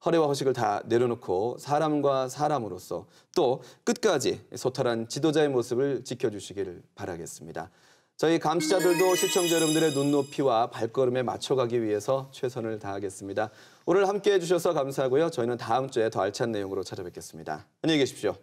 허례와 허식을 다 내려놓고 사람과 사람으로서 또 끝까지 소탈한 지도자의 모습을 지켜주시기를 바라겠습니다. 저희 감시자들도 시청자 여러분들의 눈높이와 발걸음에 맞춰가기 위해서 최선을 다하겠습니다. 오늘 함께해 주셔서 감사하고요. 저희는 다음 주에 더 알찬 내용으로 찾아뵙겠습니다. 안녕히 계십시오.